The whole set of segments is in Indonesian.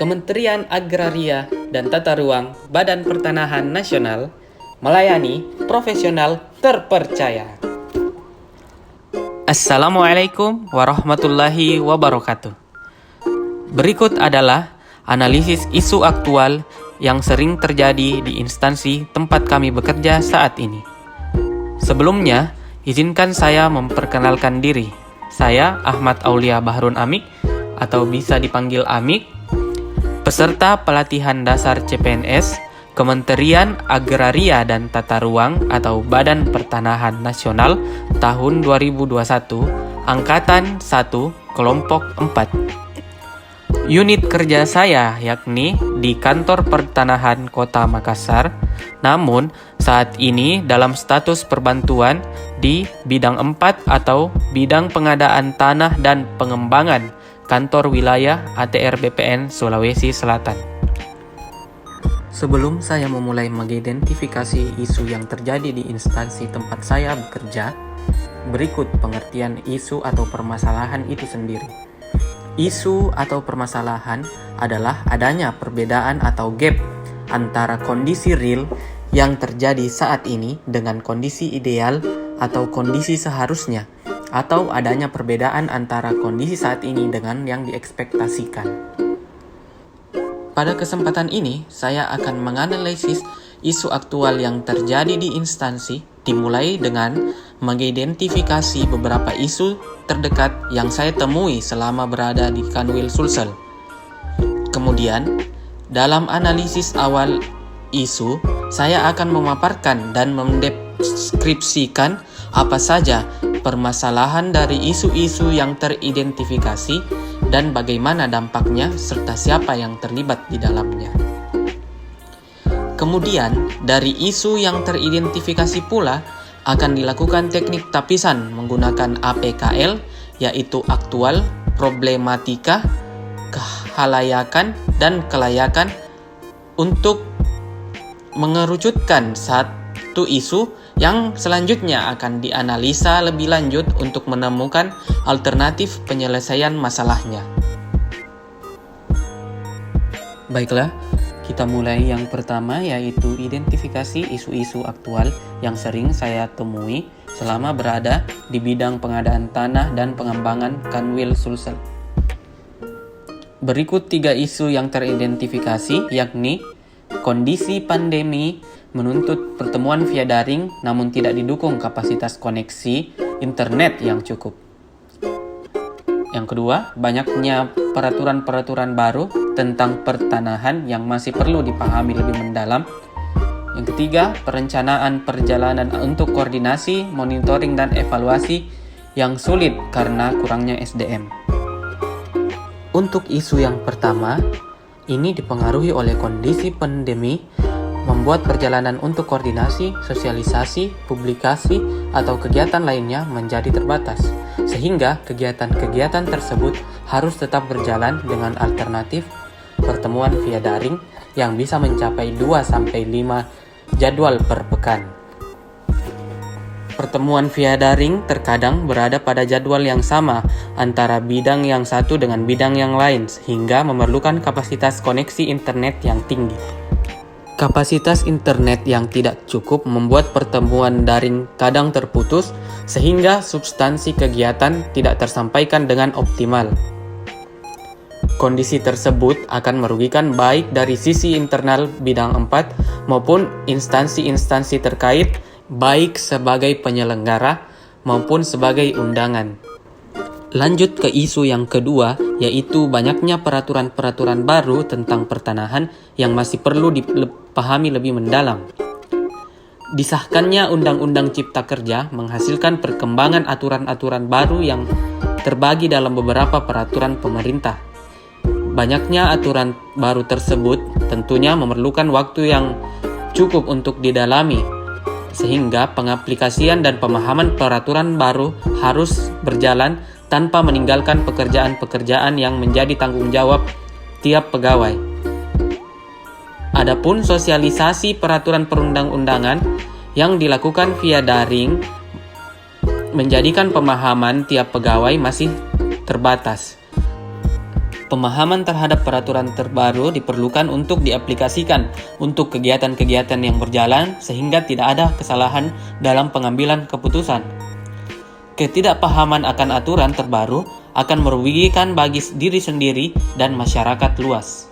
Kementerian Agraria dan Tata Ruang Badan Pertanahan Nasional melayani profesional terpercaya. Assalamualaikum warahmatullahi wabarakatuh. Berikut adalah analisis isu aktual yang sering terjadi di instansi tempat kami bekerja saat ini. Sebelumnya, izinkan saya memperkenalkan diri. Saya Ahmad Aulia Bahrun Amik atau bisa dipanggil Amik, peserta pelatihan dasar CPNS Kementerian Agraria dan Tata Ruang atau Badan Pertanahan Nasional tahun 2021, Angkatan 1, Kelompok 4. Unit kerja saya yakni di Kantor Pertanahan Kota Makassar, namun saat ini dalam status perbantuan di bidang 4 atau bidang pengadaan tanah dan pengembangan Kantor Wilayah ATR BPN Sulawesi Selatan. Sebelum saya memulai mengidentifikasi isu yang terjadi di instansi tempat saya bekerja, berikut pengertian isu atau permasalahan itu sendiri. Isu atau permasalahan adalah adanya perbedaan atau gap antara kondisi real yang terjadi saat ini dengan kondisi ideal atau kondisi seharusnya, atau adanya perbedaan antara kondisi saat ini dengan yang diekspektasikan. Pada kesempatan ini, saya akan menganalisis isu aktual yang terjadi di instansi, dimulai dengan mengidentifikasi beberapa isu terdekat yang saya temui selama berada di Kanwil Sulsel. Kemudian, dalam analisis awal isu, saya akan memaparkan dan mendeskripsikan apa saja permasalahan dari isu-isu yang teridentifikasi dan bagaimana dampaknya serta siapa yang terlibat di dalamnya. Kemudian, dari isu yang teridentifikasi pula akan dilakukan teknik tapisan menggunakan APKL, yaitu aktual, problematika, kehalayakan, dan kelayakan untuk mengerucutkan satu isu yang selanjutnya akan dianalisa lebih lanjut untuk menemukan alternatif penyelesaian masalahnya. Baiklah, kita mulai yang pertama, yaitu identifikasi isu-isu aktual yang sering saya temui selama berada di bidang pengadaan tanah dan pengembangan Kanwil Sulsel. Berikut 3 isu yang teridentifikasi, yakni kondisi pandemi menuntut pertemuan via daring namun tidak didukung kapasitas koneksi internet yang cukup. Yang kedua, banyaknya peraturan-peraturan baru tentang pertanahan yang masih perlu dipahami lebih mendalam. Yang ketiga, perencanaan perjalanan untuk koordinasi, monitoring, dan evaluasi yang sulit karena kurangnya SDM. Untuk isu yang pertama, ini dipengaruhi oleh kondisi pandemi membuat perjalanan untuk koordinasi, sosialisasi, publikasi, atau kegiatan lainnya menjadi terbatas, sehingga kegiatan-kegiatan tersebut harus tetap berjalan dengan alternatif pertemuan via daring yang bisa mencapai 2-5 jadwal per pekan. Pertemuan via daring terkadang berada pada jadwal yang sama antara bidang yang satu dengan bidang yang lain, sehingga memerlukan kapasitas koneksi internet yang tinggi. Kapasitas internet yang tidak cukup membuat pertemuan daring kadang terputus, sehingga substansi kegiatan tidak tersampaikan dengan optimal. Kondisi tersebut akan merugikan baik dari sisi internal bidang 4 maupun instansi-instansi terkait, baik sebagai penyelenggara maupun sebagai undangan. Lanjut ke isu yang kedua, yaitu banyaknya peraturan-peraturan baru tentang pertanahan yang masih perlu dipahami lebih mendalam. Disahkannya Undang-Undang Cipta Kerja menghasilkan perkembangan aturan-aturan baru yang terbagi dalam beberapa peraturan pemerintah. Banyaknya aturan baru tersebut tentunya memerlukan waktu yang cukup untuk didalami, sehingga pengaplikasian dan pemahaman peraturan baru harus berjalan tanpa meninggalkan pekerjaan-pekerjaan yang menjadi tanggung jawab tiap pegawai. Adapun sosialisasi peraturan perundang-undangan yang dilakukan via daring menjadikan pemahaman tiap pegawai masih terbatas. Pemahaman terhadap peraturan terbaru diperlukan untuk diaplikasikan untuk kegiatan-kegiatan yang berjalan sehingga tidak ada kesalahan dalam pengambilan keputusan. Ketidakpahaman akan aturan terbaru akan merugikan bagi diri sendiri dan masyarakat luas.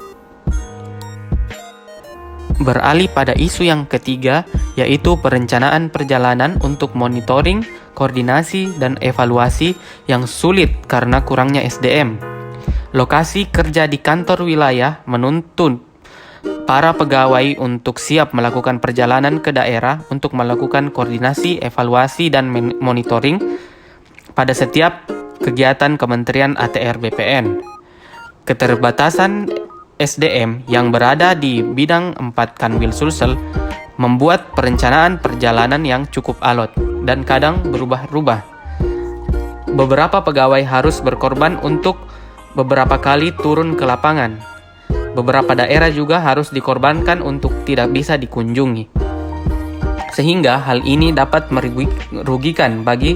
Beralih pada isu yang ketiga, yaitu perencanaan perjalanan untuk monitoring, koordinasi, dan evaluasi yang sulit karena kurangnya SDM. Lokasi kerja di kantor wilayah menuntut para pegawai untuk siap melakukan perjalanan ke daerah untuk melakukan koordinasi, evaluasi, dan monitoring pada setiap kegiatan Kementerian ATR BPN. Keterbatasan SDM yang berada di bidang 4 Kanwil Sulsel membuat perencanaan perjalanan yang cukup alot dan kadang berubah-ubah. Beberapa pegawai harus berkorban untuk beberapa kali turun ke lapangan. Beberapa daerah juga harus dikorbankan untuk tidak bisa dikunjungi. Sehingga hal ini dapat merugikan bagi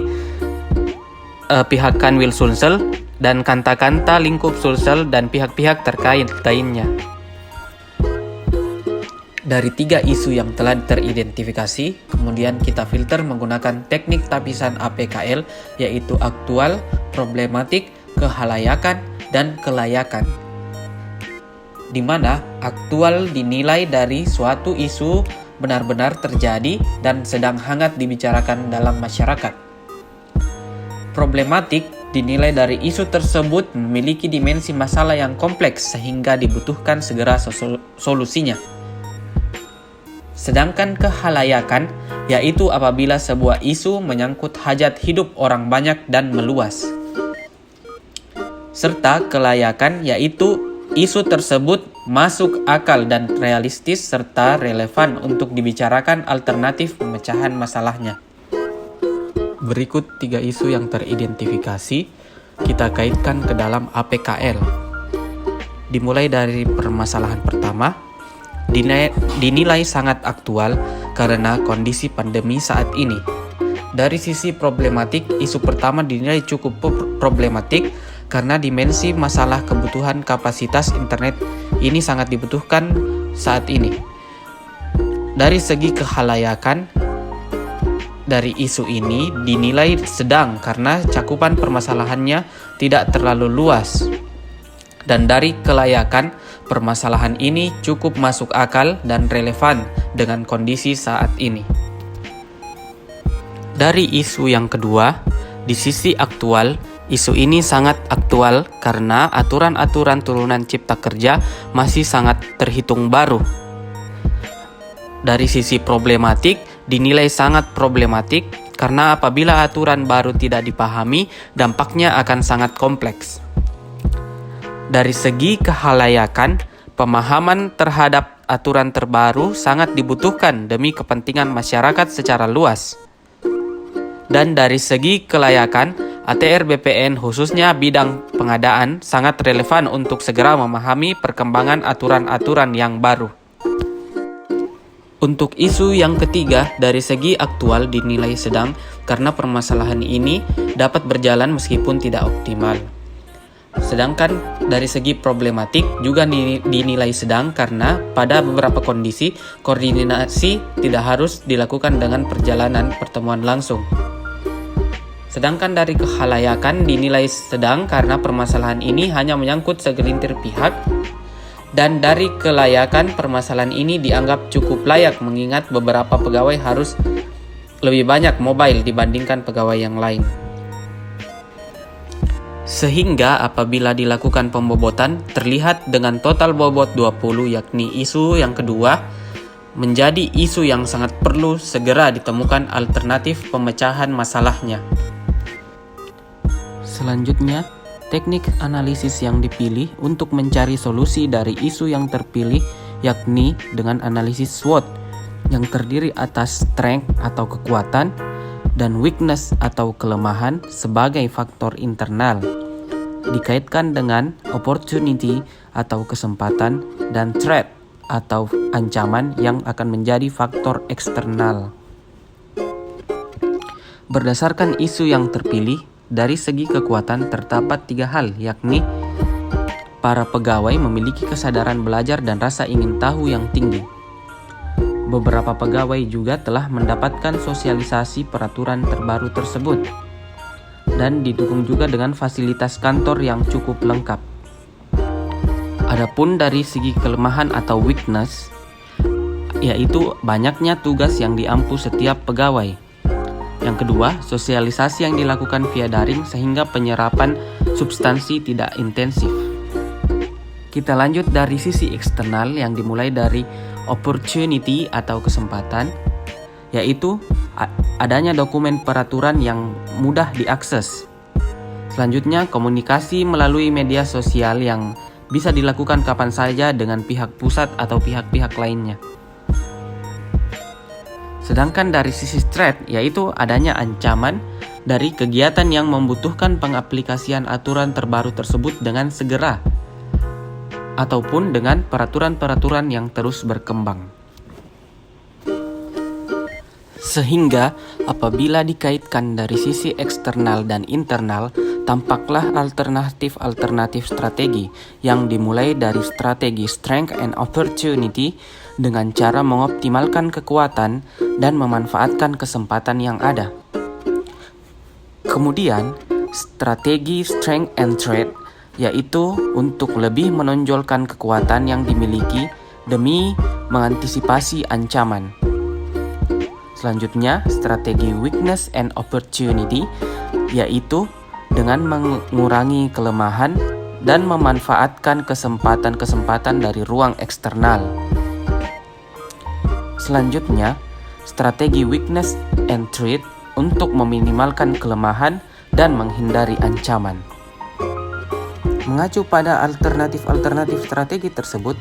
pihak Kanwil Sulsel dan kanta-kanta lingkup Sulsel dan pihak-pihak terkait lainnya. Dari 3 isu yang telah teridentifikasi, kemudian kita filter menggunakan teknik tapisan APKL, yaitu aktual, problematik, kehalayakan, dan kelayakan. Di mana aktual dinilai dari suatu isu benar-benar terjadi dan sedang hangat dibicarakan dalam masyarakat. Problematik dinilai dari isu tersebut memiliki dimensi masalah yang kompleks sehingga dibutuhkan segera solusinya. Sedangkan kehalayakan yaitu apabila sebuah isu menyangkut hajat hidup orang banyak dan meluas. Serta kelayakan yaitu isu tersebut masuk akal dan realistis serta relevan untuk dibicarakan alternatif pemecahan masalahnya. Berikut 3 isu yang teridentifikasi kita kaitkan ke dalam APKL. Dimulai dari permasalahan pertama, dinilai sangat aktual karena kondisi pandemi saat ini. Dari sisi problematik, isu pertama dinilai cukup problematik karena dimensi masalah kebutuhan kapasitas internet ini sangat dibutuhkan saat ini. Dari segi kehalayakan, dari isu ini dinilai sedang karena cakupan permasalahannya tidak terlalu luas. Dan dari kelayakan, permasalahan ini cukup masuk akal dan relevan dengan kondisi saat ini. Dari isu yang kedua, di sisi aktual, isu ini sangat aktual karena aturan-aturan turunan Cipta Kerja masih sangat terhitung baru. Dari sisi problematik, dinilai sangat problematik karena apabila aturan baru tidak dipahami, dampaknya akan sangat kompleks. Dari segi kehalayakan, pemahaman terhadap aturan terbaru sangat dibutuhkan demi kepentingan masyarakat secara luas. Dan dari segi kelayakan, ATR BPN khususnya bidang pengadaan sangat relevan untuk segera memahami perkembangan aturan-aturan yang baru. Untuk isu yang ketiga, dari segi aktual dinilai sedang karena permasalahan ini dapat berjalan meskipun tidak optimal. Sedangkan dari segi problematik juga dinilai sedang karena pada beberapa kondisi koordinasi tidak harus dilakukan dengan perjalanan pertemuan langsung. Sedangkan dari kehalayakan dinilai sedang karena permasalahan ini hanya menyangkut segelintir pihak. Dan dari kelayakan, permasalahan ini dianggap cukup layak mengingat beberapa pegawai harus lebih banyak mobile dibandingkan pegawai yang lain. Sehingga apabila dilakukan pembobotan terlihat dengan total bobot 20, yakni isu yang kedua menjadi isu yang sangat perlu segera ditemukan alternatif pemecahan masalahnya. Selanjutnya, teknik analisis yang dipilih untuk mencari solusi dari isu yang terpilih yakni dengan analisis SWOT yang terdiri atas strength atau kekuatan dan weakness atau kelemahan sebagai faktor internal, dikaitkan dengan opportunity atau kesempatan dan threat atau ancaman yang akan menjadi faktor eksternal. Berdasarkan isu yang terpilih, dari segi kekuatan terdapat 3 hal, yakni para pegawai memiliki kesadaran belajar dan rasa ingin tahu yang tinggi. Beberapa pegawai juga telah mendapatkan sosialisasi peraturan terbaru tersebut dan didukung juga dengan fasilitas kantor yang cukup lengkap. Adapun dari segi kelemahan atau weakness, yaitu banyaknya tugas yang diampu setiap pegawai. Yang kedua, sosialisasi yang dilakukan via daring sehingga penyerapan substansi tidak intensif. Kita lanjut dari sisi eksternal yang dimulai dari opportunity atau kesempatan, yaitu adanya dokumen peraturan yang mudah diakses. Selanjutnya, komunikasi melalui media sosial yang bisa dilakukan kapan saja dengan pihak pusat atau pihak-pihak lainnya. Sedangkan dari sisi threat, yaitu adanya ancaman dari kegiatan yang membutuhkan pengaplikasian aturan terbaru tersebut dengan segera, ataupun dengan peraturan-peraturan yang terus berkembang. Sehingga apabila dikaitkan dari sisi eksternal dan internal, tampaklah alternatif-alternatif strategi yang dimulai dari strategi strength and opportunity dengan cara mengoptimalkan kekuatan dan memanfaatkan kesempatan yang ada. Kemudian, strategi strength and threat, yaitu untuk lebih menonjolkan kekuatan yang dimiliki demi mengantisipasi ancaman. Selanjutnya, strategi weakness and opportunity, yaitu dengan mengurangi kelemahan dan memanfaatkan kesempatan-kesempatan dari ruang eksternal. Selanjutnya, strategi weakness and threat untuk meminimalkan kelemahan dan menghindari ancaman. Mengacu pada alternatif-alternatif strategi tersebut,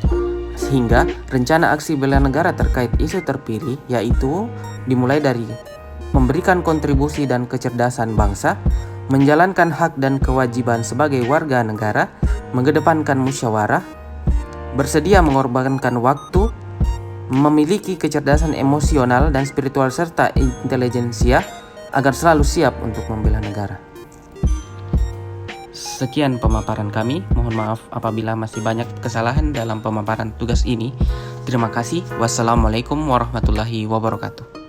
sehingga rencana aksi bela negara terkait isu terpilih yaitu dimulai dari memberikan kontribusi dan kecerdasan bangsa, menjalankan hak dan kewajiban sebagai warga negara, mengedepankan musyawarah, bersedia mengorbankan waktu, memiliki kecerdasan emosional dan spiritual serta intelijensia agar selalu siap untuk membela negara. Sekian pemaparan kami. Mohon maaf apabila masih banyak kesalahan dalam pemaparan tugas ini. Terima kasih. Wassalamualaikum warahmatullahi wabarakatuh.